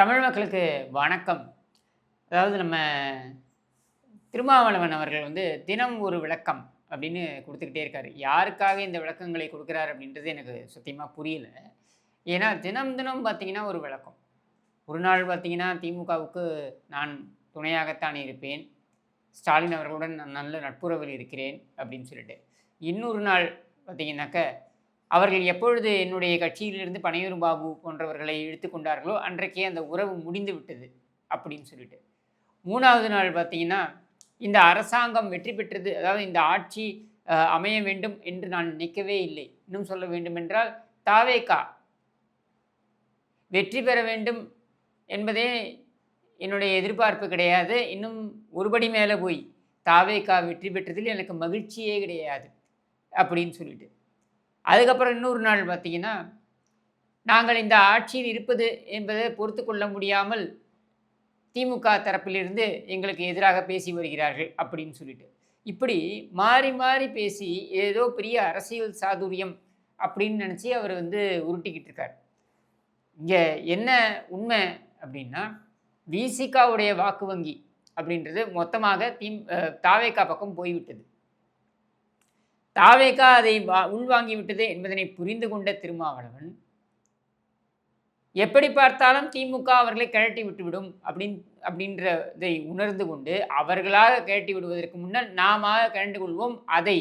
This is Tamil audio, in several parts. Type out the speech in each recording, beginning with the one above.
தமிழ் மக்களுக்கு வணக்கம். அதாவது நம்ம திருமாவளவன் அவர்கள் தினம் ஒரு விளக்கம் அப்படின்னு குடுத்துக்கிட்டே இருக்காரு. யாருக்காக இந்த விளக்கங்களை குடுக்குறாரு அப்படின்றது எனக்கு சத்தியமா புரியல. ஏன்னா தினம் தினம் பார்த்தீங்கன்னா ஒரு விளக்கம். ஒரு நாள் பார்த்தீங்கன்னா திமுகவுக்கு நான் துணையாகத்தான் இருப்பேன். ஸ்டாலின் அவர்களுடன் நான் நல்ல நட்புறவில் இருக்கிறேன் அப்படின்னு சொல்லிட்டு. இன்னொரு நாள் பார்த்தீங்கன்னாக்க, அவர்கள் எப்பொழுது என்னுடைய கட்சியிலிருந்து பனையூர் பாபு போன்றவர்களை இழுத்துக் கொண்டார்களோ, அன்றைக்கே அந்த உறவு முடிந்து விட்டது அப்படின்னு சொல்லிட்டு. 3வது நாள் பார்த்தீங்கன்னா, இந்த அரசாங்கம் வெற்றி பெற்றது, அதாவது இந்த ஆட்சி அமைய வேண்டும் என்று நான் நினைக்கவே இல்லை. இன்னும் சொல்ல வேண்டுமென்றால், தாவேகா வெற்றி பெற வேண்டும் என்பதே என்னுடைய எதிர்பார்ப்பு கிடையாது. இன்னும் ஒருபடி மேலே போய், தாவேகா வெற்றி பெற்றதில் எனக்கு மகிழ்ச்சியே கிடையாது அப்படின்னு சொல்லிட்டு. அதுக்கப்புறம் இன்னொரு நாள் பார்த்தீங்கன்னா, நாங்கள் இந்த ஆட்சியில் இருப்பது என்பதை பொறுத்து கொள்ள முடியாமல் திமுக தரப்பிலிருந்து எங்களுக்கு எதிராக பேசி வருகிறார்கள் அப்படின்னு சொல்லிட்டு. இப்படி மாறி மாறி பேசி ஏதோ பெரிய அரசியல் சாதுரியம் அப்படின்னு நினச்சி அவர் உருட்டிக்கிட்டு இருக்கார். இங்கே என்ன உண்மை அப்படின்னா, விசிகாவுடைய வாக்கு வங்கி அப்படின்றது மொத்தமாக தாவேகா பக்கம் போய்விட்டது. தாவேகா அதை உள்வாங்கி விட்டது என்பதனை புரிந்து கொண்ட திருமாவளவன், எப்படி பார்த்தாலும் திமுக அவர்களை கழட்டி விட்டுவிடும் அப்படின்றதை உணர்ந்து கொண்டு, அவர்களாக கழட்டி விடுவதற்கு முன்னர் நாம கழண்டு கொள்வோம், அதை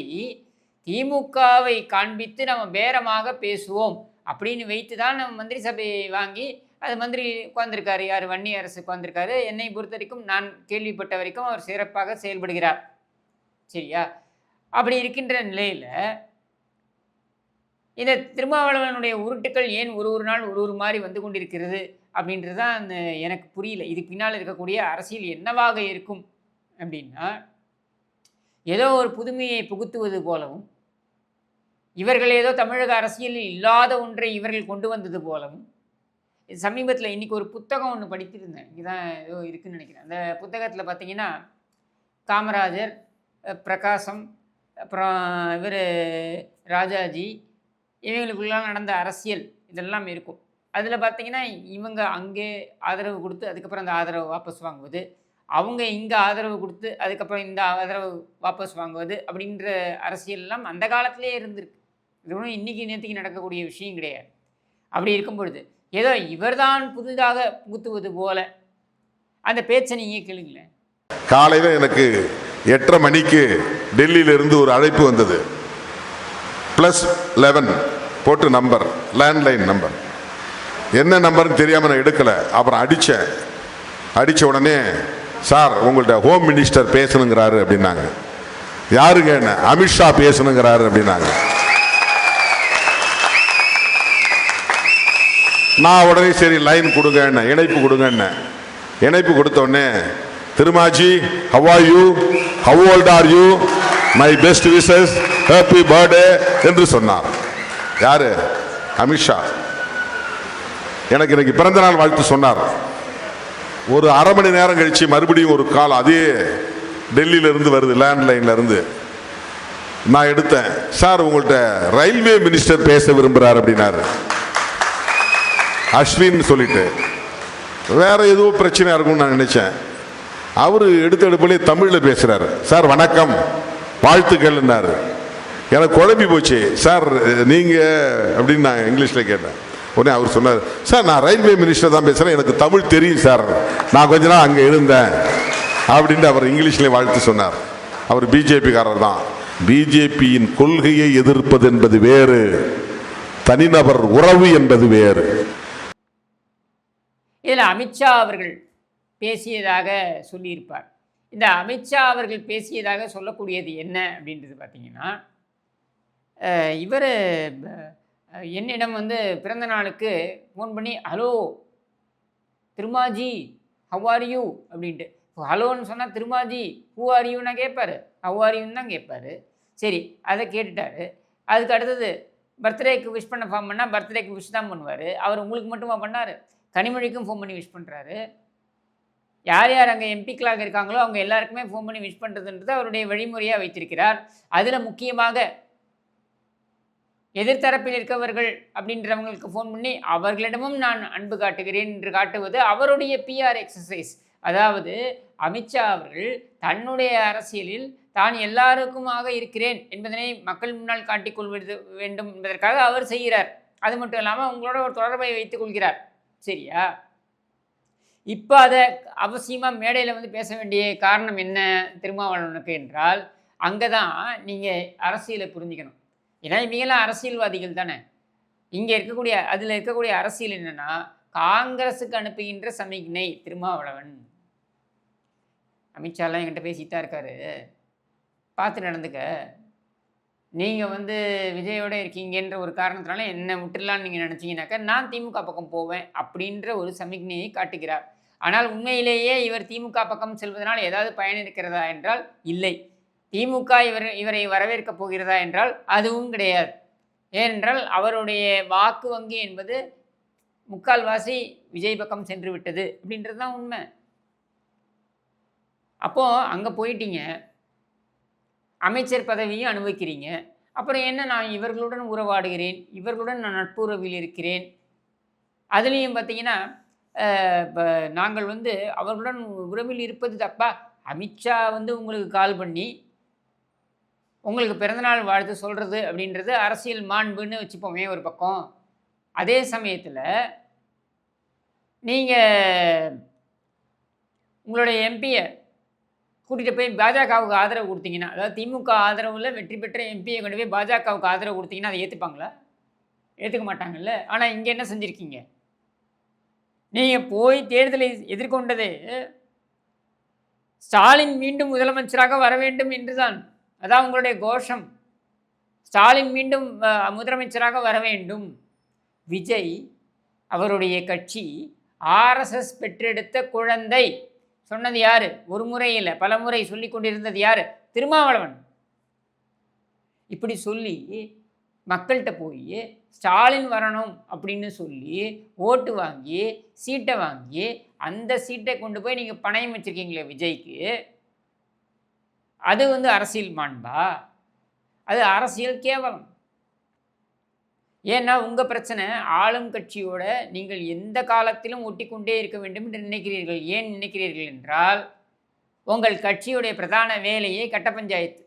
திமுகவை காண்பித்து நம்ம பேரமாக பேசுவோம் அப்படின்னு வைத்து தான் நம்ம மந்திரி சபையை வாங்கி அது மந்திரி உட்கார்ந்துருக்காரு. யார்? வன்னி அரசு உட்கார்ந்துருக்காரு. என்னை பொறுத்த வரைக்கும், நான் கேள்விப்பட்ட வரைக்கும் அவர் சிறப்பாக செயல்படுகிறார். சரியா? அப்படி இருக்கின்ற நிலையில் இந்த திருமாவளவனுடைய உருட்டுக்கள் ஏன் ஒரு நாள் ஒரு மாதிரி வந்து கொண்டிருக்கிறது அப்படின்றது தான் எனக்கு புரியல. இதுக்கு பின்னால் இருக்கக்கூடிய அரசியல் என்னவாக இருக்கும் அப்படின்னா, ஏதோ ஒரு புதுமையை புகுத்துவது போலவும், இவர்கள் ஏதோ தமிழக அரசியலில் இல்லாத ஒன்றை இவர்கள் கொண்டு வந்தது போலவும். சமீபத்தில் இன்றைக்கி ஒரு புத்தகம் ஒன்று படித்திருந்தேன். இதுதான் ஏதோ இருக்குதுன்னு நினைக்கிறேன். அந்த புத்தகத்தில் பார்த்தீங்கன்னா, காமராஜர், பிரகாசம், அப்புறம் இவர் ராஜாஜி, இவங்களுக்குள்ளே நடந்த அரசியல் இதெல்லாம் இருக்கும். அதில் பார்த்தீங்கன்னா, இவங்க அங்கே ஆதரவு கொடுத்து அதுக்கப்புறம் அந்த ஆதரவு வாபஸ் வாங்குவது, அவங்க இங்கே ஆதரவு கொடுத்து அதுக்கப்புறம் இந்த ஆதரவு வாபஸ் வாங்குவது அப்படின்ற அரசியல்லாம் அந்த காலத்திலே இருந்திருக்கு. இது ஒன்றும் இன்றைக்கி நேற்றுக்கு நடக்கக்கூடிய விஷயம் கிடையாது. அப்படி இருக்கும் பொழுது ஏதோ இவர்தான் புதிதாக புகுத்துவது போல அந்த பேச்சை நீங்கள் கேளுங்களேன். காலையில் எனக்கு 8:30 மணிக்கு டெல்லியிலிருந்து ஒரு அழைப்பு வந்தது. +11 போட்டு நம்பர், லேண்ட்லைன் நம்பர். என்ன நம்பர்னு தெரியாமல் நான் எடுக்கலை. அப்புறம் அடித்த உடனே, சார் உங்கள்கிட்ட ஹோம் மினிஸ்டர் பேசணுங்கிறாரு அப்படின்னாங்க. யாருங்க? என்ன? அமித்ஷா பேசணுங்கிறாரு அப்படின்னாங்க. நான் உடனே சரி லைன் கொடுங்க, என்ன இணைப்பு கொடுங்க. என்ன இணைப்பு கொடுத்தோடனே, திருமாஜி how are you, how old are you, my best wishes, happy birthday என்று சொன்னார். யாரு? அமித்ஷா. எனக்கு இன்னைக்கு பிறந்த நாள் வாழ்த்து சொன்னார். ஒரு அரை மணி நேரம் கழிச்சு மறுபடியும் ஒரு கால் அதே டெல்லியில இருந்து வருது, லேண்ட்லைன்ல இருந்து. நான் எடுத்தேன். சார் உங்கள்கிட்ட ரயில்வே மினிஸ்டர் பேச விரும்புகிறார் அப்படின்னாரு. அஸ்வின் சொல்லிட்டு வேற ஏதோ பிரச்சனையா இருக்கும்னு நான் நினைச்சேன். அவரு எடுத்தெடுப்பிலே தமிழில் பேசுறாரு. சார் வணக்கம், வாழ்த்துக்கள்னாரு. எனக்கு குழம்பி போச்சு. சார் நீங்க அப்படின்னு நான் இங்கிலீஷ்ல கேட்டேன். உடனே அவர் சொன்னார், சார் நான் ரயில்வே மினிஸ்டர் தான் பேசுறேன், எனக்கு தமிழ் தெரியும் சார், நான் கொஞ்ச நாள் அங்கே இருந்தேன் அப்படின்ட்டு அவர் இங்கிலீஷ்ல வாழ்த்து சொன்னார். அவர் பிஜேபிக்காரர் தான். பிஜேபியின் கொள்கையை எதிர்ப்பது என்பது வேறு, தனிநபர் உறவு என்பது வேறு. இதில் அமித்ஷா அவர்கள் பேசியதாக சொல்லியிருப்பார். இந்த அமித்ஷா அவர்கள் பேசியதாக சொல்லக்கூடியது என்ன அப்படின்றது பார்த்தீங்கன்னா, இவர் என்னிடம் பிறந்த நாளுக்கு ஃபோன் பண்ணி, ஹலோ திருமாஜி ஹவ் ஆர் யூ அப்படின்ட்டு. ஹலோன்னு சொன்னால் திருமாஜி ஹூ ஆர் யூன்னா கேட்பார், ஹவ் ஆர் யூன்னு தான் கேட்பார். சரி, அதை கேட்டுட்டார். அதுக்கு அடுத்தது பர்த்டேக்கு விஷ் பண்ண ஃபார்ம் பண்ணால் பர்த்டேக்கு விஷ் தான் பண்ணுவார். அவர் உங்களுக்கு மட்டுமா பண்ணார், கனிமொழிக்கும் ஃபோன் பண்ணி விஷ் பண்ணுறாரு. யார் யார் அங்கே எம்பிக்களாக இருக்காங்களோ அவங்க எல்லாருக்குமே ஃபோன் பண்ணி விஷ் பண்ணுறதுன்றது அவருடைய வழிமுறையாக வைத்திருக்கிறார். அதில் முக்கியமாக எதிர்த்தரப்பில் இருக்கவர்கள் அப்படின்றவங்களுக்கு ஃபோன் பண்ணி அவர்களிடமும் நான் அன்பு காட்டுகிறேன் என்று காட்டுவது அவருடைய பிஆர் எக்ஸசைஸ். அதாவது அமித்ஷா அவர்கள் தன்னுடைய அரசியலில் தான் எல்லாருக்குமாக இருக்கிறேன் என்பதனை மக்கள் முன்னால் காட்டிக்கொள்வது வேண்டும் என்பதற்காக அவர் செய்கிறார். அது மட்டும் இல்லாமல் உங்களோட ஒரு தொடர்பை வைத்துக் கொள்கிறார். சரியா? இப்போ அதை அவசியமாக மேடையில் வந்து பேச வேண்டிய காரணம் என்ன திருமாவளவனுக்கு என்றால், அங்கே தான் நீங்கள் அரசியலை புரிஞ்சுக்கணும். ஏன்னா இவங்கெல்லாம் அரசியல்வாதிகள் தானே. இங்கே இருக்கக்கூடிய அதில் இருக்கக்கூடிய அரசியல் என்னென்னா, காங்கிரஸுக்கு அனுப்புகின்ற சமிக்ஞை திருமாவளவன். அமித்ஷாலாம் என்கிட்ட பேசிட்டு தான் இருக்காரு, பார்த்து நடந்துக்க. நீங்கள் வந்து விஜயோட இருக்கீங்கன்ற ஒரு காரணத்தினால என்ன விட்டுடலான்னு நீங்கள் நினச்சிங்கனாக்கா நான் திமுக பக்கம் போவேன் அப்படின்ற ஒரு சமிக்ஞையை காட்டுகிறார். ஆனால் உண்மையிலேயே இவர் திமுக பக்கம் செல்வதனால் ஏதாவது பயன் இருக்கிறதா என்றால் இல்லை. திமுக இவரை வரவேற்கப் போகிறதா என்றால் அதுவும் கிடையாது. ஏனென்றால் அவருடைய வாக்கு வங்கி என்பது முக்கால்வாசி விஜய் பக்கம் சென்று விட்டது அப்படின்றது தான் உண்மை. அப்போது அங்கே போயிட்டீங்க, அமைச்சர் பதவியும் அனுபவிக்கிறீங்க. அப்புறம் என்ன, நான் இவர்களுடன் உறவாடுகிறேன், இவர்களுடன் நான் நட்புறவில் இருக்கிறேன். அதுலேயும் பார்த்தீங்கன்னா இப்போ நாங்கள் வந்து அவர்களுடன் உறவில் இருப்பது தப்பா? அமித்ஷா வந்து உங்களுக்கு கால் பண்ணி உங்களுக்கு பிறந்தநாள் வாழ்த்து சொல்கிறது அப்படின்றது அரசியல் மாண்புன்னு வச்சுப்போமே ஒரு பக்கம். அதே சமயத்தில் நீங்கள் உங்களுடைய எம்பியை கூட்டிகிட்டு போய் பாஜகவுக்கு ஆதரவு கொடுத்தீங்கன்னா, அதாவது திமுக ஆதரவில் வெற்றி பெற்ற எம்பியை கொண்டு போய் பாஜகவுக்கு ஆதரவு கொடுத்தீங்கன்னா அதை ஏற்றுப்பாங்களா? ஏற்றுக்க மாட்டாங்கல்ல. ஆனால் இங்கே என்ன செஞ்சுருக்கீங்க? நீங்கள் போய் தேர்தலை எதிர்கொண்டதே ஸ்டாலின் மீண்டும் முதலமைச்சராக வர வேண்டும் என்றுதான். அதான் உங்களுடைய கோஷம். ஸ்டாலின் மீண்டும் முதலமைச்சராக வர வேண்டும். விஜய் அவருடைய கட்சி ஆர்எஸ்எஸ் பெற்றெடுத்த குழந்தை. சொன்னது யார்? ஒரு முறை இல்லை, பல முறை சொல்லி கொண்டிருந்தது யார்? திருமாவளவன். இப்படி சொல்லி மக்கள்கிட்ட போய் ஸ்டாலின் வரணும் அப்படின்னு சொல்லி ஓட்டு வாங்கி சீட்டை வாங்கி அந்த சீட்டை கொண்டு போய் நீங்கள் பணயம் வச்சுருக்கீங்களே விஜய்க்கு, அது வந்து அரசியல் மாண்பா? அது அரசியல் கேவலம். ஏன்னா உங்கள் பிரச்சனை ஆளும் கட்சியோட நீங்கள் எந்த காலத்திலும் ஒட்டிக்கொண்டே இருக்க வேண்டும் என்று நினைக்கிறீர்கள். ஏன் நினைக்கிறீர்கள் என்றால் உங்கள் கட்சியுடைய பிரதான வேலையே கட்ட பஞ்சாயத்து.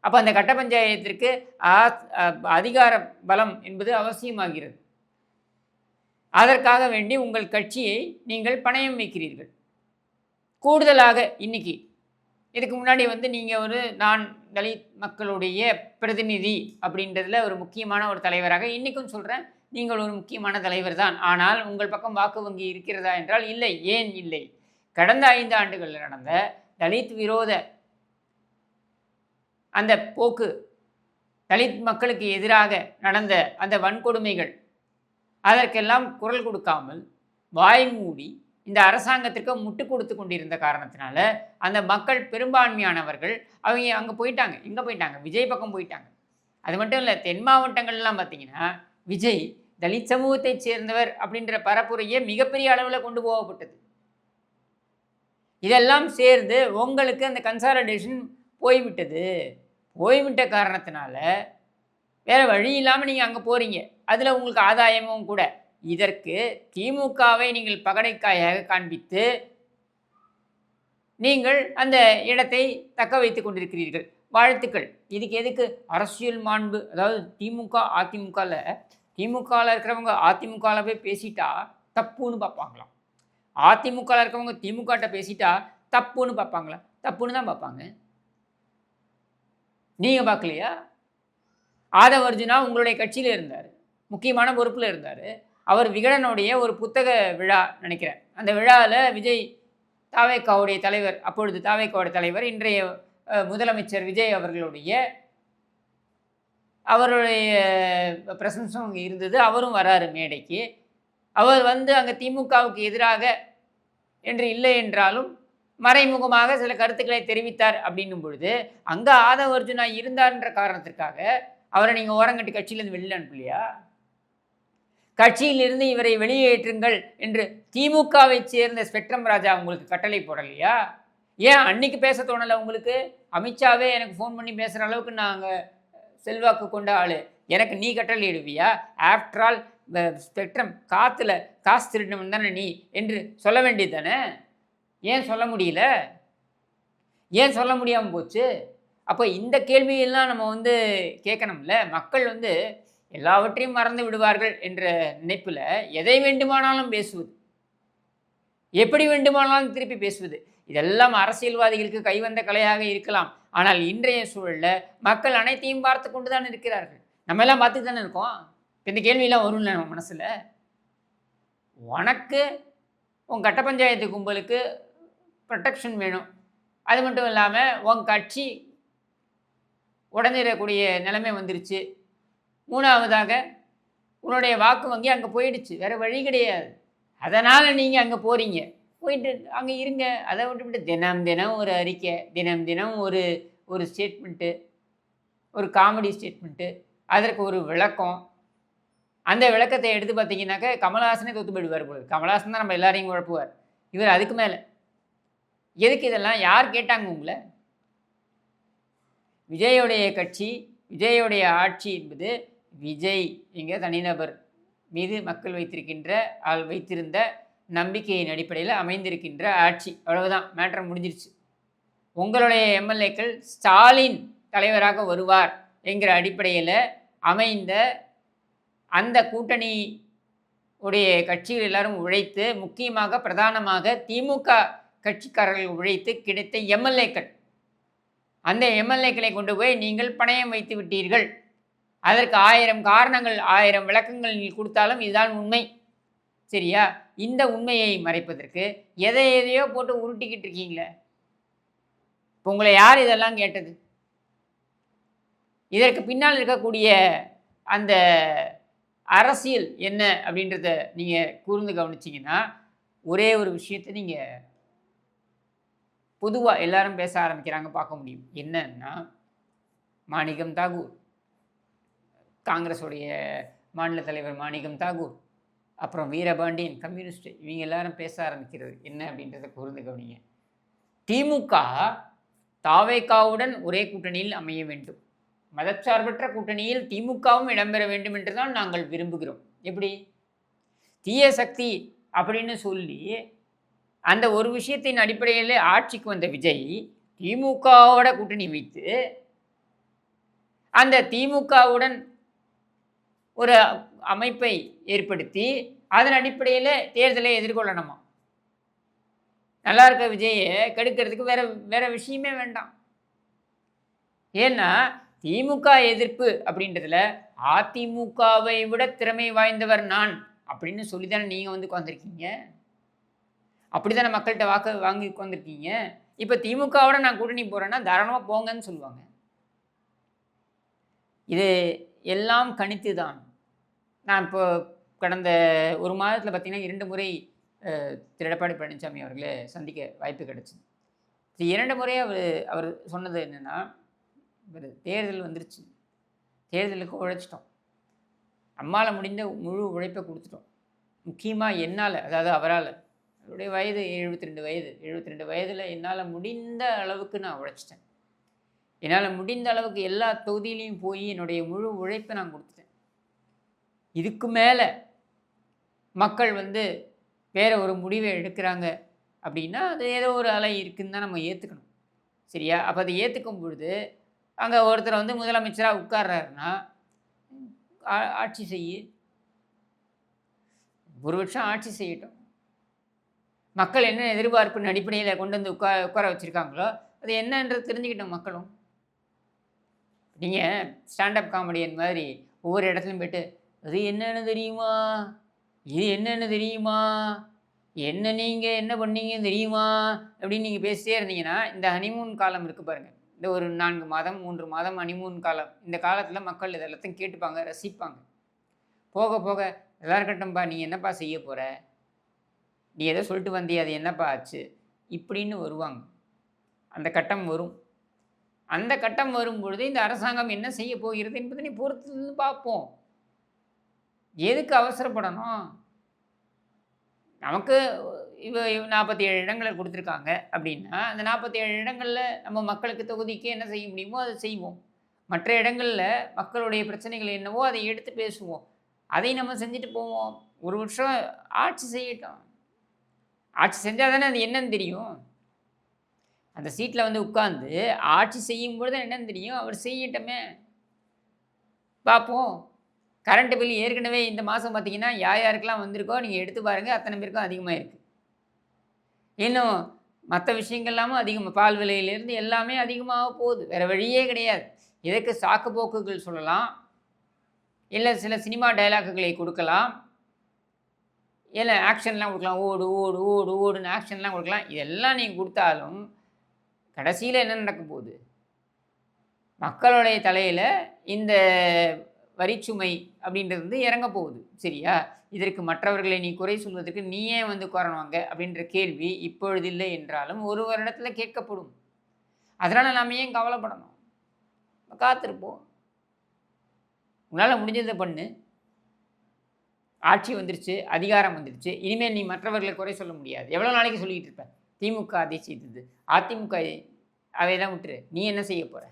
அப்போ அந்த கட்ட பஞ்சாயத்திற்கு அதிகார பலம் என்பது அவசியமாகிறது. அதற்காக வேண்டி உங்கள் கட்சியை நீங்கள் பணயம் வைக்கிறீர்கள். கூடுதலாக இன்னைக்கு இதுக்கு முன்னாடி வந்து நீங்கள் நான் தலித் மக்களுடைய பிரதிநிதி அப்படின்றதுல ஒரு முக்கியமான ஒரு தலைவராக இன்றைக்கும் சொல்கிறேன், நீங்கள் ஒரு முக்கியமான தலைவர் தான். ஆனால் உங்கள் பக்கம் வாக்கு வங்கி இருக்கிறதா என்றால் இல்லை. ஏன் இல்லை? கடந்த 5 ஆண்டுகளில் நடந்த தலித் விரோத அந்த போக்கு, தலித் மக்களுக்கு எதிராக நடந்த அந்த வன்கொடுமைகள், அதற்கெல்லாம் குரல் கொடுக்காமல் வாய் மூடி இந்த அரசாங்கத்திற்கு முட்டு கொடுத்து கொண்டிருந்த காரணத்தினால அந்த மக்கள் பெரும்பான்மையானவர்கள் அவங்க அங்கே போயிட்டாங்க. எங்கே போயிட்டாங்க? விஜய் பக்கம் போயிட்டாங்க. அது மட்டும் இல்லை, தென் மாவட்டங்கள்லாம் பார்த்தீங்கன்னா விஜய் தலித் சமூகத்தை சேர்ந்தவர் அப்படின்ற பரப்புரையே மிகப்பெரிய அளவில் கொண்டு போகப்பட்டது. இதெல்லாம் சேர்ந்து உங்களுக்கு அந்த கன்சாலிடேஷன் போய்விட்ட காரணத்தினால வேறு வழி இல்லாமல் நீங்கள் அங்கே போகிறீங்க. அதில் உங்களுக்கு ஆதாயமும் கூட. இதற்கு திமுகவை நீங்கள் பகடைக்காயாக காண்பித்து நீங்கள் அந்த இடத்தை தக்க வைத்து கொண்டிருக்கிறீர்கள். வாழ்த்துக்கள். இதுக்கு எதுக்கு அரசியல் மாண்பு? அதாவது திமுகவில் இருக்கிறவங்க அதிமுகவில் போய் பேசிட்டா தப்புன்னு பார்ப்பாங்களாம். அதிமுகவில் இருக்கிறவங்க திமுகட்ட பேசிட்டா தப்புன்னு பார்ப்பாங்களா? தப்புன்னு தான் பார்ப்பாங்க. நீங்கள் பார்க்கலையா? ஆதவ அர்ஜுனா உங்களுடைய கட்சியில் இருந்தார், முக்கியமான பொறுப்பில் இருந்தார். அவர் விகடனுடைய ஒரு புத்தக விழா நினைக்கிறேன், அந்த விழாவில் விஜய் தாவேக்காவுடைய தலைவர், அப்பொழுது தாவேக்காவுடைய தலைவர் இன்றைய முதலமைச்சர் விஜய் அவர்களுடைய பிரசன்ஸும் அங்கே இருந்தது. அவரும் வராரு மேடைக்கு. அவர் வந்து அங்கே திமுகவுக்கு எதிராக என்று இல்லை என்றாலும் மறைமுகமாக சில கருத்துக்களை தெரிவித்தார் அப்படின்னும் பொழுது அங்கே ஆதவ அர்ஜுனா இருந்தார்ன்ற காரணத்திற்காக அவரை நீங்கள் ஓரங்கட்டி கட்சியிலேருந்து வெளியில் அனுப்பலையா? கட்சியிலிருந்து இவரை வெளியேற்றுங்கள் என்று திமுகவை சேர்ந்த ஸ்பெக்ட்ரம் ராஜா உங்களுக்கு கட்டளை போடலையா? ஏன் அன்னைக்கு பேச தோணலை உங்களுக்கு? அமித்ஷாவே எனக்கு ஃபோன் பண்ணி பேசுகிற அளவுக்கு நாங்கள் செல்வாக்கு கொண்ட ஆள், எனக்கு நீ கட்டளை இடுவியா? ஆஃப்டர் ஆல் ஸ்பெக்ட்ரம் காற்றுல காசு திருடணும் தானே நீ என்று சொல்ல வேண்டியது தானே? ஏன் சொல்ல முடியல? ஏன் சொல்ல முடியாமல் போச்சு? அப்போ இந்த கேள்வியெல்லாம் நம்ம வந்து கேட்கணும்ல. மக்கள் வந்து எல்லாவற்றையும் மறந்து விடுவார்கள் என்ற நினைப்பில் எதை வேண்டுமானாலும் பேசுவது, எப்படி வேண்டுமானாலும் திருப்பி பேசுவது, இதெல்லாம் அரசியல்வாதிகளுக்கு கைவந்த கலையாக இருக்கலாம். ஆனால் இன்றைய சூழலில் மக்கள் அனைத்தையும் பார்த்து கொண்டு தான் இருக்கிறார்கள். நம்ம எல்லாம் பார்த்து தானே இருக்கோம். இந்த கேள்வியெல்லாம் வரும்ல நம்ம மனசில். உனக்கு உன் கட்ட பஞ்சாயத்து கும்பலுக்கு ப்ரொடெக்ஷன் வேணும், அது மட்டும் இல்லாமல் உன் கட்சி உடனிடக்கூடிய நிலைமை வந்துருச்சு, மூணாவதாக உன்னுடைய வாக்கு வங்கி அங்கே போயிடுச்சு, வேறு வழி கிடையாது. அதனால் நீங்கள் அங்கே போகிறீங்க, போயிட்டு அங்கே இருங்க. அதை விட்டுவிட்டு தினம் தினம் ஒரு அறிக்கை, தினம் தினம் ஒரு ஒரு ஸ்டேட்மெண்ட்டு, ஒரு காமெடி ஸ்டேட்மெண்ட்டு, அதற்கு ஒரு விளக்கம். அந்த விளக்கத்தை எடுத்து பார்த்தீங்கன்னாக்கா கமல்ஹாசனே தோற்று போயிடுவார் போல. கமல்ஹாசன் தான் நம்ம எல்லாரையும் குழப்புவார். இவர் அதுக்கு மேலே. எதுக்கு இதெல்லாம்? யார் கேட்டாங்க உங்களை? விஜயோடைய கட்சி, விஜயோடைய ஆட்சி என்பது விஜய் என்கிற தனிநபர் மீது மக்கள் வைத்திருந்த நம்பிக்கையின் அடிப்படையில் அமைந்திருக்கின்ற ஆட்சி. அவ்வளவுதான், மேட்டர் முடிஞ்சிருச்சு. உங்களுடைய எம்எல்ஏக்கள் ஸ்டாலின் தலைவராக வருவார் என்கிற அடிப்படையில் அமைந்த அந்த கூட்டணி உடைய கட்சிகள் எல்லாரும் உழைத்து, முக்கியமாக பிரதானமாக திமுக கட்சிக்காரர்கள் உழைத்து கிடைத்த எம்எல்ஏக்கள், அந்த எம்எல்ஏக்களை கொண்டு போய் நீங்கள் பணயம் வைத்து விட்டீர்கள். அதற்கு 1000 காரணங்கள், 1000 விளக்கங்கள் நீங்கள் கொடுத்தாலும் இதுதான் உண்மை. சரியா? இந்த உண்மையை மறைப்பதற்கு எதையோ போட்டு உருட்டிக்கிட்டு இருக்கீங்களே. இப்போ உங்களை யார் இதெல்லாம் கேட்டது? இதற்கு பின்னால் இருக்கக்கூடிய அந்த அரசியல் என்ன அப்படின்றத நீங்கள் கூர்ந்து கவனிச்சிங்கன்னா, ஒரே ஒரு விஷயத்தை நீங்கள் பொதுவாக எல்லாரும் பேச ஆரம்பிக்கிறாங்க, பார்க்க முடியும். என்னன்னா, மாணிக்கம் தாகூர், காங்கிரஸுடைய மாநில தலைவர் மாணிக்கம் தாகூர், அப்புறம் வீரபாண்டியன் கம்யூனிஸ்ட், இவங்க எல்லாரும் பேச ஆரம்பிக்கிறது என்ன அப்படின்றத கூர்ந்து கவனிங்க. திமுக தாவேகாவுடன் ஒரே கூட்டணியில் அமைய வேண்டும், மதச்சார்பற்ற கூட்டணியில் திமுகவும் இடம்பெற வேண்டும் என்று தான் நாங்கள் விரும்புகிறோம். எப்படி? தீய சக்தி அப்படின்னு சொல்லி அந்த ஒரு விஷயத்தின் அடிப்படையில் ஆட்சிக்கு வந்த விஜய் திமுகவோட கூட்டணி வைத்து அந்த திமுகவுடன் ஒரு அமைப்பை ஏற்படுத்தி அதன் அடிப்படையில் தேர்தலை எதிர்கொள்ளணுமா? நல்லா இருக்க விஜயை கெடுக்கிறதுக்கு வேற விஷயமே வேண்டாம். ஏன்னா திமுக எதிர்ப்பு அப்படின்றதுல அதிமுகவை விட திறமை வாய்ந்தவர் நான் அப்படின்னு சொல்லி தானே நீங்கள் வந்து உட்காந்துருக்கீங்க. அப்படி தானே மக்கள்கிட்ட வாக்கு வாங்கி உட்காந்துருக்கீங்க. இப்போ திமுகவோட நான் கூட்டணி போகிறேன்னா தாராளமாக போங்கன்னு சொல்லுவாங்க. இது எல்லாம் கணித்து தான். நான் இப்போ கடந்த ஒரு மாதத்தில் பார்த்திங்கன்னா 2 முறை திரு எடப்பாடி பழனிசாமி அவர்களை சந்திக்க வாய்ப்பு கிடச்சிது. 2 முறை அவர் சொன்னது என்னென்னா, தேர்தல் வந்துருச்சு, தேர்தலுக்கு உழைச்சிட்டோம், அம்மாவில் முடிந்த முழு உழைப்பை கொடுத்துட்டோம். முக்கியமாக என்னால், அதாவது அவரால், அவருடைய வயது 72 வயதில் என்னால் முடிந்த அளவுக்கு நான் உழைச்சிட்டேன். என்னால் முடிந்த அளவுக்கு எல்லா தொகுதியிலையும் போய் என்னுடைய முழு உழைப்பை நான் கொடுத்துட்டேன். இதுக்கு மேலே மக்கள் வந்து வேறு ஒரு முடிவை எடுக்கிறாங்க அப்படின்னா அது ஏதோ ஒரு அலை இருக்குன்னு தான் நம்ம ஏற்றுக்கணும். சரியா? அப்போ அதை ஏற்றுக்கும் பொழுது அங்கே ஒருத்தர் வந்து முதலமைச்சராக உட்கார்றாருன்னா ஆட்சி செய்ய 1 வருஷம் ஆட்சி செய்யட்டும். மக்கள் என்ன எதிர்பார்ப்பின் அடிப்படையில் கொண்டு வந்து உட்கார வச்சுருக்காங்களோ அது என்னன்றது தெரிஞ்சுக்கிட்டோம் மக்களும். நீங்கள் ஸ்டாண்டப் காமெடியன் மாதிரி ஒவ்வொரு இடத்துலையும் போய்ட்டு அது என்னென்னு தெரியுமா, இது என்னென்னு தெரியுமா, என்ன நீங்கள் என்ன பண்ணீங்கன்னு தெரியுமா அப்படின்னு நீங்கள் பேசிட்டே இருந்தீங்கன்னா, இந்த ஹனிமூன் காலம் இருக்குது பாருங்கள், இந்த ஒரு 4 மாதம் 3 மாதம் ஹனிமூன் காலம், இந்த காலத்தில் மக்கள் இது எல்லாத்தையும் கேட்டுப்பாங்க, ரசிப்பாங்க. போக போக எல்லாருக்கட்டும்பா நீ என்னப்பா செய்ய போகிற, நீ ஏதோ சொல்லிட்டு வந்தியா, அது என்னப்பா ஆச்சு இப்படின்னு வருவாங்க. அந்த கட்டம் வரும். அந்த கட்டம் வரும்பொழுது இந்த அரசாங்கம் என்ன செய்ய போகிறது என்பதை நீ பொறுத்து பார்ப்போம். எதுக்கு அவசரப்படணும்? நமக்கு 47 இடங்களை கொடுத்துருக்காங்க அப்படின்னா அந்த 47 இடங்களில் நம்ம மக்களுக்கு தொகுதிக்கு என்ன செய்ய முடியுமோ அதை செய்வோம். மற்ற இடங்களில் மக்களுடைய பிரச்சனைகள் என்னவோ அதை எடுத்து பேசுவோம். அதை நம்ம செஞ்சுட்டு போவோம். ஒரு வருஷம் ஆட்சி செய்யட்டும். ஆட்சி செஞ்சால் தானே அது என்னன்னு தெரியும். அந்த சீட்டில் வந்து உட்கார்ந்து ஆட்சி செய்யும்பொழுது என்னன்னு தெரியும். அவர் செய்யட்டுமே, பார்ப்போம். கரண்ட் பில் ஏற்கனவே இந்த மாதம் பார்த்தீங்கன்னா யாருக்கெல்லாம் வந்திருக்கோ நீங்கள் எடுத்து பாருங்கள், அத்தனை பேருக்கும் அதிகமாக இருக்குது. இன்னும் மற்ற விஷயங்கள்லாமும் அதிகமாக, பால் விலையிலேருந்து எல்லாமே அதிகமாக போகுது. வேறு வழியே கிடையாது. இதற்கு சாக்கு போக்குகள் சொல்லலாம், இல்லை சில சினிமா டைலாக்குகளை கொடுக்கலாம், இல்லை ஆக்ஷன்லாம் கொடுக்கலாம். ஓடு ஓடு ஓடு ஓடுன்னு ஆக்ஷன்லாம் கொடுக்கலாம். இதெல்லாம் நீங்கள் கொடுத்தாலும் கடைசியில் என்ன நடக்க போகுது? மக்களுடைய தலையில் இந்த வரிச்சுமை அப்படின்றது வந்து இறங்க போகுது. சரியா? இதற்கு மற்றவர்களை நீ குறை சொல்வதற்கு நீயே வந்து குறவாங்க அப்படின்ற கேள்வி இப்பொழுது இல்லை என்றாலும் ஒரு வருடத்தில் கேட்கப்படும். அதனால் நாம் ஏன் கவலைப்படணும்? காத்திருப்போம். உன்னால் முடிஞ்சதை பண்ணு. ஆட்சி வந்துருச்சு, அதிகாரம் வந்துருச்சு, இனிமேல் நீ மற்றவர்களை குறை சொல்ல முடியாது. எவ்வளோ நாளைக்கு சொல்லிக்கிட்டு இருப்ப? திமுக அதை செய்தது, அதிமுக அவையெல்லாம் விட்டுரு, நீ என்ன செய்ய போகிற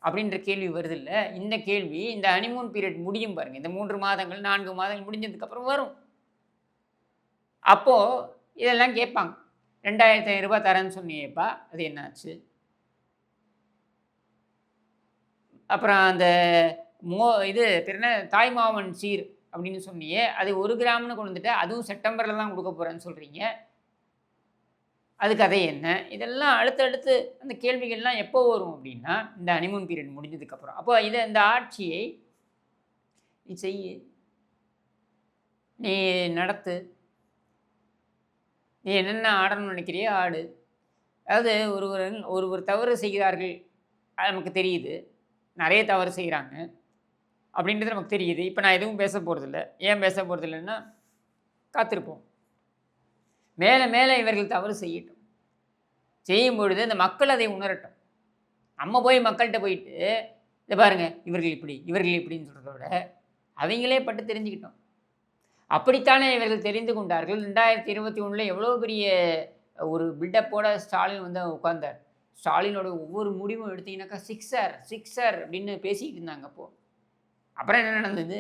அப்படின்ற கேள்வி வருது இல்லை? இந்த கேள்வி இந்த ஹனிமூன் பீரியட் முடியும் பாருங்கள். இந்த 3 மாதங்கள் 4 மாதங்கள் முடிஞ்சதுக்கப்புறம் வரும். அப்போது இதெல்லாம் கேட்பாங்க. 2500 ரூபாய் தரேன்னு சொன்னியேப்பா, அது என்னாச்சு? அப்புறம் அந்த இது என்ன தாய்மாமன் சீர் அப்படின்னு சொன்னியே, அது 1 கிராம்னு கொண்டு வந்துட்டு அதுவும் செப்டம்பரில் தான் கொடுக்க போகிறேன்னு சொல்கிறீங்க. அது கதை என்ன? இதெல்லாம் அடுத்தடுத்து அந்த கேள்விகள்லாம் எப்போ வரும் அப்படின்னா இந்த ஹனிமூன் பீரியட் முடிஞ்சதுக்கப்புறம். அப்போ இந்த ஆட்சியை நீ செய், நீ நடத்து, நீ என்னென்ன ஆடணும்னு நினைக்கிறியோ ஆடு. அதாவது ஒருவர் தவறு செய்கிறார்கள், அது நமக்கு தெரியுது, நிறைய தவறு செய்கிறாங்க அப்படின்றது நமக்கு தெரியுது. இப்போ நான் எதுவும் பேச போகிறதில்ல. ஏன் பேச போகிறதில்லைன்னா காத்திருப்போம். மேலே மேலே இவர்கள் தவறு செய்யட்டும். செய்யும் பொழுது இந்த மக்கள் அதை உணரட்டும். நம்ம போய் மக்கள்கிட்ட போயிட்டு இதை பாருங்கள் இவர்கள் இப்படின்னு சொல்கிறத விட அவங்களே பட்டு தெரிஞ்சுக்கிட்டோம். அப்படித்தானே இவர்கள் தெரிந்து கொண்டார்கள். 2021 எவ்வளோ பெரிய ஒரு பில்டப்போட ஸ்டாலின் வந்து உட்கார்ந்தார். ஸ்டாலினோட ஒவ்வொரு முடிவும் எடுத்தீங்கன்னாக்கா சிக்ஸர் அப்படின்னு பேசிக்கிட்டு இருந்தாங்க. அப்புறம் என்ன நடந்தது?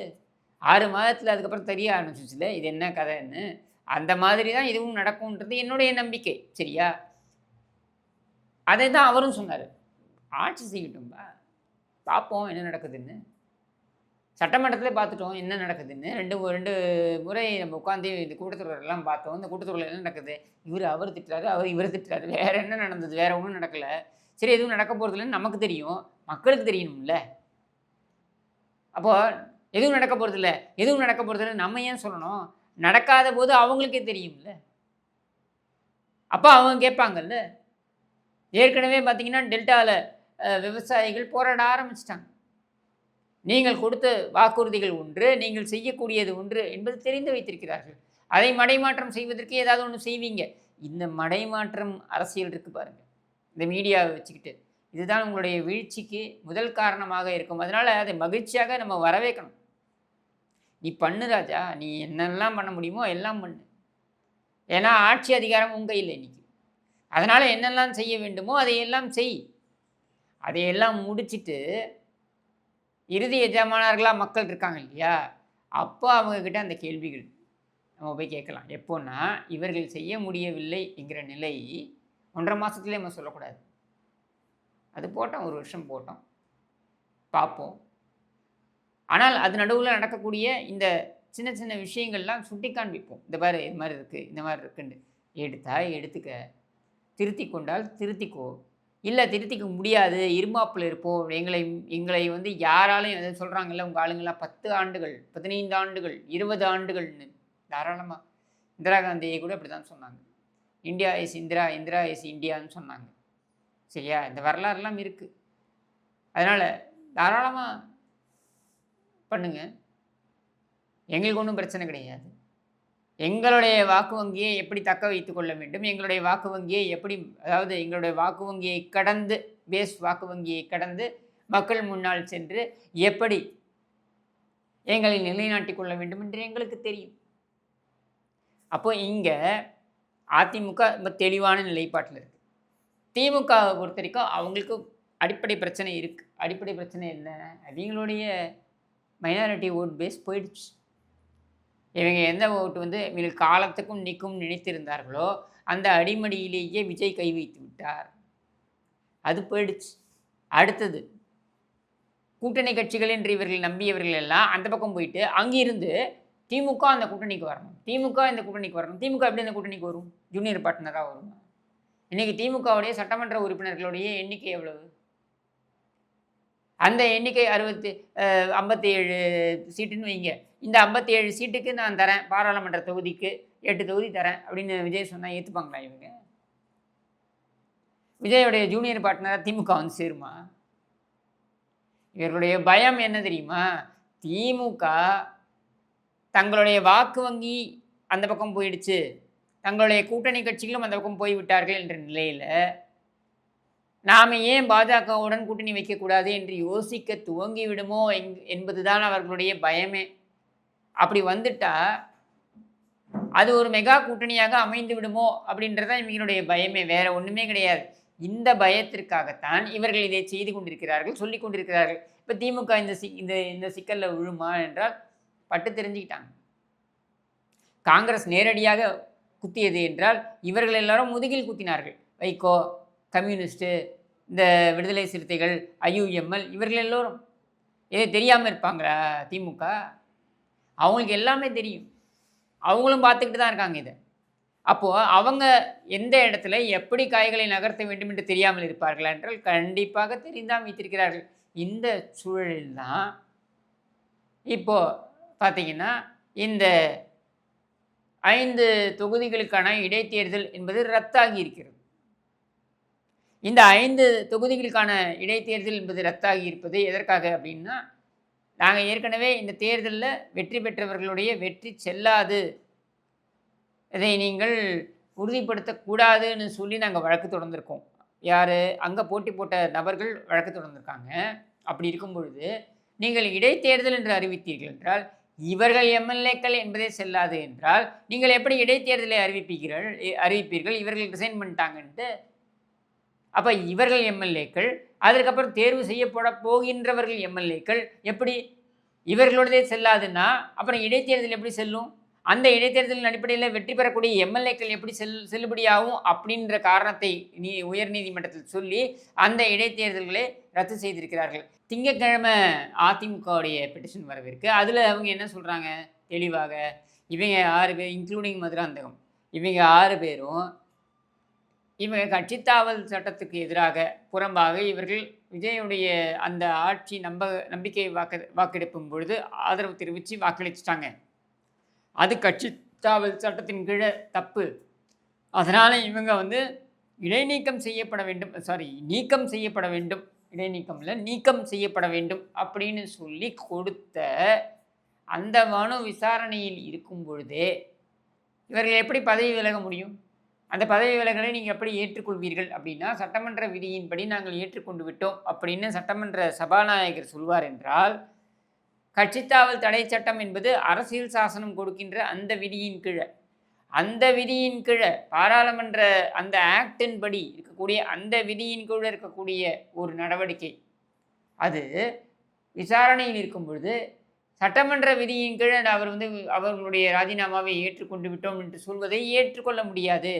6 மாதத்தில் அதுக்கப்புறம் தெரிய ஆரம்பிச்சிச்சுல இது என்ன கதைன்னு. அந்த மாதிரி தான் இதுவும் நடக்கும்ன்றது என்னுடைய நம்பிக்கை. சரியா? அதை தான் அவரும் சொன்னார். ஆட்சி செய்யட்டும்பா, பார்ப்போம் என்ன நடக்குதுன்னு. சட்டமன்றத்தில் பார்த்துட்டோம் என்ன நடக்குதுன்னு. ரெண்டு முறை நம்ம உட்காந்து இந்த கூட்டத்தொடரெல்லாம் பார்த்தோம். இந்த கூட்டத்தொடரில் என்ன நடக்குது? அவர் திட்டுறாரு, இவர் திட்டுறாரு. வேறு என்ன நடந்தது? வேறு ஒன்றும் நடக்கலை. சரி, எதுவும் நடக்க போகிறதில்லன்னு நமக்கு தெரியும், மக்களுக்கு தெரியணும்ல. அப்போது எதுவும் நடக்க போகிறதில்ல நம்ம ஏன் சொல்லணும்? நடக்காத போது அவங்களுக்கே தெரியும்ல. அப்போ அவங்க கேட்பாங்கல்ல. ஏற்கனவே பார்த்தீங்கன்னா டெல்டாவில் விவசாயிகள் போராட ஆரம்பிச்சிட்டாங்க. நீங்கள் கொடுத்த வாக்குறுதிகள் ஒன்று, நீங்கள் செய்யக்கூடியது ஒன்று என்பது தெரிந்து வைத்திருக்கிறார்கள். அதை மடைமாற்றம் செய்வதற்கு ஏதாவது ஒன்று செய்வீங்க. இந்த மடைமாற்றம் அரசியல் இருக்குது பாருங்கள், இந்த மீடியாவை வச்சுக்கிட்டு. இதுதான் உங்களுடைய வீழ்ச்சிக்கு முதல் காரணமாக இருக்கும். அதனால் அதை மகிழ்ச்சியாக நம்ம வரவேற்கணும். நீ பண்ணு ராஜா, நீ என்னெல்லாம் பண்ண முடியுமோ எல்லாம் பண்ணு. ஏன்னா ஆட்சி அதிகாரம் உங்கள் கையில் இன்னைக்கு. அதனால் என்னெல்லாம் செய்ய வேண்டுமோ அதையெல்லாம் செய். அதையெல்லாம் முடிச்சுட்டு இறுதி எஜமானர்களாக மக்கள் இருக்காங்க இல்லையா, அப்போ அவங்கக்கிட்ட அந்த கேள்விகள் நம்ம போய் கேட்கலாம். எப்போன்னா இவர்கள் செய்ய முடியவில்லை என்கிற நிலை 1.5 மாதத்துலேயே நம்ம சொல்லக்கூடாது. அது போட்டோம், 1 வருஷம் போட்டோம், பார்ப்போம். ஆனால் அது நடுவில் நடக்கக்கூடிய இந்த சின்ன சின்ன விஷயங்கள்லாம் சுட்டி காண்பிப்போம். இந்த மாதிரி இது மாதிரி இருக்குது, இந்த மாதிரி இருக்குன்னு. எடுத்துக்க, திருத்தி கொண்டால் திருத்திக்கோ, இல்லை திருத்திக்க முடியாது, இருமாப்பில் இருப்போம், எங்களை வந்து யாராலையும் எதாவது சொல்கிறாங்கல்ல உங்கள் ஆளுங்களாம் 10 ஆண்டுகள் 15 ஆண்டுகள் 20 ஆண்டுகள்னு தாராளமாக. இந்திரா காந்தியை கூட அப்படி தான் சொன்னாங்க. இந்தியா இஸ் இந்திரா இஸ் இந்தியான்னு சொன்னாங்க. சரியா? இந்த வரலாறுலாம் இருக்குது. அதனால் தாராளமாக பண்ணுங்க, எங்களுக்கு ஒன்றும் பிரச்சனை கிடையாது. எங்களுடைய வாக்கு வங்கியை எப்படி தக்க வைத்து கொள்ள வேண்டும், எங்களுடைய வாக்கு வங்கியை எப்படி, அதாவது எங்களுடைய வாக்கு வங்கியை கடந்து, பேஸ் வாக்கு வங்கியை கடந்து மக்கள் முன்னால் சென்று எப்படி எங்களை நிலைநாட்டி கொள்ள வேண்டும் என்று எங்களுக்கு தெரியும். அப்போ இங்கே அதிமுக ரொம்ப தெளிவான நிலைப்பாட்டில் இருக்குது. திமுகவை பொறுத்த வரைக்கும் அவங்களுக்கு அடிப்படை பிரச்சனை இருக்குது. அடிப்படை பிரச்சனை என்ன? அவங்களுடைய மைனாரிட்டி ஓட் பேஸ் போயிடுச்சு. இவங்க எந்த ஓட்டு வந்து இவங்களுக்கு காலத்துக்கும் நிற்கும் நினைத்திருந்தார்களோ அந்த அடிமடியிலேயே விஜய் கை வைத்து விட்டார். அது போயிடுச்சு. அடுத்தது கூட்டணி கட்சிகள் என்று இவர்கள் நம்பியவர்கள் எல்லாம் அந்த பக்கம் போயிட்டு அங்கிருந்து திமுக அந்த கூட்டணிக்கு வரணும், திமுக இந்த கூட்டணிக்கு வரணும். திமுக எப்படி அந்த கூட்டணிக்கு வரும்? ஜூனியர் பார்ட்னராக வருமா? இன்றைக்கி திமுகவுடைய சட்டமன்ற உறுப்பினர்களுடைய எண்ணிக்கை எவ்வளவு? அந்த எண்ணிக்கை 57 சீட்டுன்னு வைங்க. இந்த 57 சீட்டுக்கு நான் தரேன், பாராளுமன்ற தொகுதிக்கு 8 தொகுதி தரேன் அப்படின்னு விஜய் சொன்னால் ஏற்றுப்பாங்களா இவங்க? விஜயோடைய ஜூனியர் பார்ட்னராக திமுக வந்து சேருமா? இவர்களுடைய பயம் என்ன தெரியுமா? திமுக தங்களுடைய வாக்கு வங்கி அந்த பக்கம் போயிடுச்சு, தங்களுடைய கூட்டணி கட்சிகளும் அந்த பக்கம் போய்விட்டார்கள் என்ற நிலையில் நாம் ஏன் பாஜகவுடன் கூட்டணி வைக்கக்கூடாது என்று யோசிக்க துவங்கி விடுமோ என்பதுதான் அவர்களுடைய பயமே. அப்படி வந்துட்டால் அது ஒரு மெகா கூட்டணியாக அமைந்து விடுமோ அப்படின்றதான் இவங்களுடைய பயமே, வேற ஒன்றுமே கிடையாது. இந்த பயத்திற்காகத்தான் இவர்கள் இதை செய்து கொண்டிருக்கிறார்கள், சொல்லி கொண்டிருக்கிறார்கள். இப்போ திமுக இந்த சிக்கலில் விழுமா என்றால் பட்டு தெரிஞ்சுக்கிட்டாங்க. காங்கிரஸ் நேரடியாக குத்தியது என்றால் இவர்கள் எல்லாரும் முதுகில் குத்தினார்கள். வைகோ, கம்யூனிஸ்ட்டு, இந்த விடுதலை சிறுத்தைகள், IUML, இவர்கள் எல்லோரும் இதை தெரியாமல் இருப்பாங்களா? திமுக அவங்களுக்கு எல்லாமே தெரியும், அவங்களும் பார்த்துக்கிட்டு தான் இருக்காங்க இதை. அப்போது அவங்க எந்த இடத்துல எப்படி காய்களை நகர்த்த வேண்டும் என்று தெரியாமல் இருப்பார்களா என்றால் கண்டிப்பாக தெரிந்தான் வைத்திருக்கிறார்கள். இந்த சூழலில் தான் இப்போது பார்த்தீங்கன்னா இந்த 5 தொகுதிகளுக்கான இடைத்தேர்தல் என்பது ரத்தாகி இருக்கிறது. இந்த 5 தொகுதிகளுக்கான இடைத்தேர்தல் என்பது ரத்தாகி இருப்பது எதற்காக அப்படின்னா, நாங்கள் ஏற்கனவே இந்த தேர்தலில் வெற்றி பெற்றவர்களுடைய வெற்றி செல்லாது, இதை நீங்கள் உறுதிப்படுத்தக்கூடாதுன்னு சொல்லி நாங்கள் வழக்கு தொடர்ந்துருக்கோம். யார்? அங்கே போட்டி போட்ட நபர்கள் வழக்கு தொடர்ந்துருக்காங்க. அப்படி இருக்கும் பொழுது நீங்கள் இடைத்தேர்தல் என்று அறிவித்தீர்கள் என்றால் இவர்கள் MLAக்கள் என்பதே செல்லாது என்றால் நீங்கள் எப்படி இடைத்தேர்தலை அறிவிப்பீர்கள்? இவர்கள் ரிசைன் பண்ணிட்டாங்கன்ட்டு. அப்போ இவர்கள் MLAக்கள், அதற்கப்புறம் தேர்வு செய்யப்பட போகின்றவர்கள் MLAக்கள் எப்படி இவர்களோடதே செல்லாதுன்னா அப்புறம் இடைத்தேர்தல் எப்படி செல்லும்? அந்த இடைத்தேர்தலின் அடிப்படையில் வெற்றி பெறக்கூடிய MLAக்கள் எப்படி செல்லுபடியாகும் அப்படின்ற காரணத்தை உயர்நீதிமன்றத்தில் சொல்லி அந்த இடைத்தேர்தல்களை ரத்து செய்திருக்கிறார்கள். திங்கட்கிழமை அதிமுகவுடைய பெட்டிஷன் வரவிருக்கு. அதில் அவங்க என்ன சொல்கிறாங்க தெளிவாக, இவங்க 6 பேர் இன்க்ளூடிங் மதுராந்தகம், இவங்க 6 பேரும் இவங்க கட்சித்தாவல் சட்டத்துக்கு எதிராக புறம்பாக இவர்கள் விஜயுடைய அந்த ஆட்சி நம்பிக்கை வாக்கெடுப்பும் பொழுது ஆதரவு தெரிவித்து வாக்களிச்சிட்டாங்க. அது கட்சித்தாவல் சட்டத்தின் கீழே தப்பு. அதனால் இவங்க வந்து நீக்கம் செய்யப்பட வேண்டும், நீக்கம் செய்யப்பட வேண்டும் அப்படின்னு சொல்லி கொடுத்த அந்த மனு விசாரணையில் இருக்கும் பொழுதே இவர்கள் எப்படி பதவி விலக முடியும்? அந்த பதவி விலகலை நீங்கள் எப்படி ஏற்றுக்கொள்வீர்கள் அப்படின்னா, சட்டமன்ற விதியின்படி நாங்கள் ஏற்றுக்கொண்டு விட்டோம் அப்படின்னு சட்டமன்ற சபாநாயகர் சொல்வார் என்றால், கட்சித்தாவல் தடை சட்டம் என்பது அரசியல் சாசனம் கொடுக்கின்ற அந்த விதியின் கீழே பாராளுமன்ற அந்த ஆக்டின் படி இருக்கக்கூடிய அந்த விதியின் கீழே இருக்கக்கூடிய ஒரு நடவடிக்கை. அது விசாரணையில் இருக்கும் பொழுது சட்டமன்ற விதியின் கீழே அவர் வந்து அவர்களுடைய ராஜினாமாவை ஏற்றுக்கொண்டு விட்டோம் என்று சொல்வதை ஏற்றுக்கொள்ள முடியாது.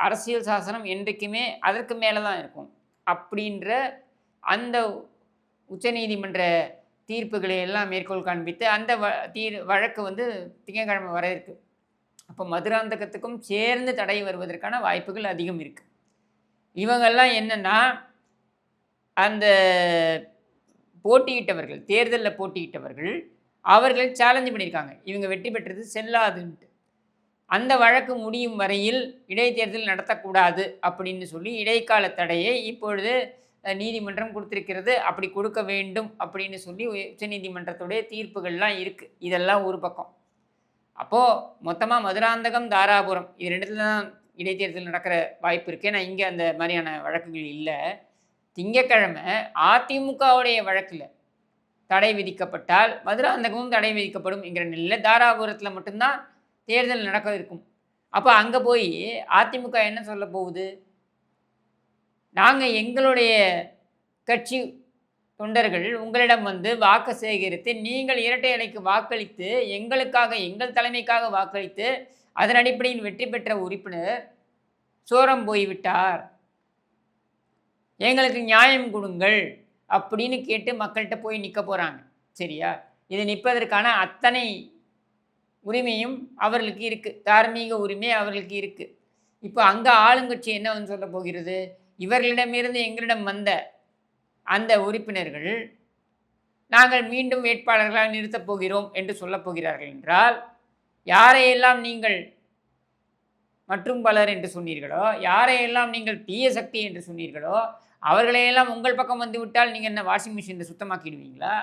அரசியல் சாசனம் என்றைக்குமே அதற்கு மேலே தான் இருக்கும். அப்படின்ற அந்த உச்சநீதிமன்ற தீர்ப்புகளை எல்லாம் மேற்கோள் காண்பித்து அந்த வழக்கு வந்து திங்கட்கிழமை வர இருக்கு. அப்போ மதுராந்தகத்துக்கும் சேர்ந்து தடை வருவதற்கான வாய்ப்புகள் அதிகம் இருக்குது. இவங்கெல்லாம் என்னென்னா, அந்த போட்டியிட்டவர்கள், தேர்தலில் போட்டியிட்டவர்கள், அவர்கள் சேலஞ்சு பண்ணியிருக்காங்க இவங்க வெற்றி பெற்றது செல்லாதுன்ட்டு. அந்த வழக்கு முடியும் வரையில் இடைத்தேர்தல் நடத்தக்கூடாது அப்படின்னு சொல்லி இடைக்கால தடையை இப்பொழுது நீதிமன்றம் கொடுத்திருக்கிறது. அப்படி கொடுக்க வேண்டும் அப்படின்னு சொல்லி உச்சநீதிமன்றத்துடைய தீர்ப்புகள்லாம் இருக்குது. இதெல்லாம் ஒரு பக்கம். அப்போது மொத்தமாக மதுராந்தகம், தாராபுரம் இது 2 தான் இடைத்தேர்தல் நடக்கிற வாய்ப்பு இருக்குது. ஏன்னா இங்கே அந்த மாதிரியான வழக்குகள் இல்லை. திங்கட்கிழமை அதிமுகவுடைய வழக்கில் தடை விதிக்கப்பட்டால் மதுராந்தகமும் தடை விதிக்கப்படும் என்கிற நிலையில் தாராபுரத்தில் மட்டும்தான் தேர்தல் நடக்க இருக்கும். அப்போ அங்கே போய் அதிமுக என்ன சொல்ல போகுது? நாங்கள் எங்களுடைய கட்சி தொண்டர்கள் உங்களிடம் வந்து வாக்கு சேகரித்து நீங்கள் இரட்டை இலைக்கு வாக்களித்து எங்களுக்காக எங்கள் தலைமைக்காக வாக்களித்து அதன் அடிப்படையில் வெற்றி பெற்ற உறுப்பினர் சோரம் போய்விட்டார், எங்களுக்கு நியாயம் கொடுங்கள் அப்படின்னு கேட்டு மக்கள்கிட்ட போய் நிற்க போகிறாங்க. சரியா? இது நிற்பதற்கான அத்தனை உரிமையும் அவர்களுக்கு இருக்குது, தார்மீக உரிமை அவர்களுக்கு இருக்குது. இப்போ அங்கே ஆளுங்கட்சி என்ன வந்து சொல்ல போகிறது? இவர்களிடமிருந்து எங்களிடம் வந்த அந்த உறுப்பினர்கள் நாங்கள் மீண்டும் வேட்பாளர்களாக நிறுத்தப் போகிறோம் என்று சொல்லப் போகிறார்கள் என்றால், யாரையெல்லாம் நீங்கள் மற்றும் பலர் என்று சொன்னீர்களோ, யாரையெல்லாம் நீங்கள் தீய சக்தி என்று சொன்னீர்களோ, அவர்களையெல்லாம் உங்கள் பக்கம் வந்து விட்டால் நீங்கள் என்ன வாஷிங் மிஷினை சுத்தமாக்கிடுவீங்களா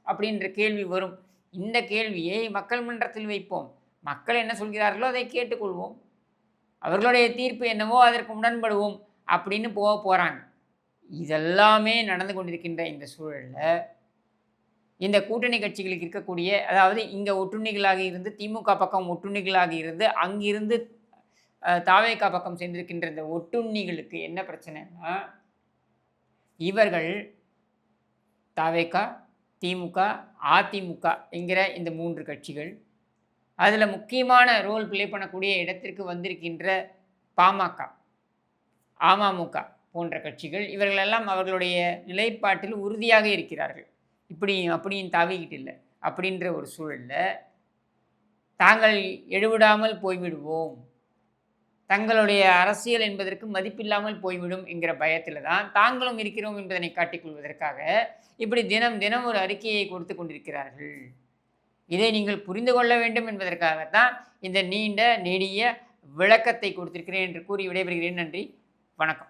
அப்படின்ற கேள்வி வரும். இந்த கேள்வியை மக்கள் மன்றத்தில் வைப்போம். மக்கள் என்ன சொல்கிறார்களோ அதை கேட்டுக்கொள்வோம், அவர்களுடைய தீர்ப்பு என்னவோ அதற்கு உடன்படுவோம் அப்படின்னு போகிறாங்க. இதெல்லாமே நடந்து கொண்டிருக்கின்ற இந்த சூழலில் இந்த கூட்டணி கட்சிகளுக்கு இருக்கக்கூடிய, அதாவது இங்கே ஒட்டுண்ணிகளாக இருந்து திமுக பக்கம் ஒட்டுண்ணிகளாக இருந்து அங்கிருந்து தாவேகா பக்கம் சேர்ந்திருக்கின்ற இந்த ஒட்டுண்ணிகளுக்கு என்ன பிரச்சனைனா, இவர்கள் தாவேகா, திமுக, அதிமுக என்கிற இந்த 3 கட்சிகள், அதில் முக்கியமான ரோல் ப்ளே பண்ணக்கூடிய இடத்திற்கு வந்திருக்கின்ற பாமக, அமமுக போன்ற கட்சிகள், இவர்களெல்லாம் அவர்களுடைய நிலைப்பாட்டில் உறுதியாக இருக்கிறார்கள். இப்படியும் அப்படியும் தாவிக்கிட்டு இல்லை அப்படின்ற ஒரு சூழலில் தாங்கள் எடுவிடாமல் போய்விடுவோம், தங்களுடைய அரசியல் என்பதற்கு மதிப்பில்லாமல் போய்விடும் என்கிற பயத்தில் தான் தாங்களும் இருக்கிறோம் என்பதனை காட்டிக்கொள்வதற்காக இப்படி தினம் தினம் ஒரு அறிக்கையை கொடுத்து கொண்டிருக்கிறார்கள். இதை நீங்கள் புரிந்து கொள்ள வேண்டும் என்பதற்காகத்தான் இந்த நீண்ட நெடிய விளக்கத்தை கொடுத்திருக்கிறேன் என்று கூறி விடைபெறுகிறேன். நன்றி, வணக்கம்.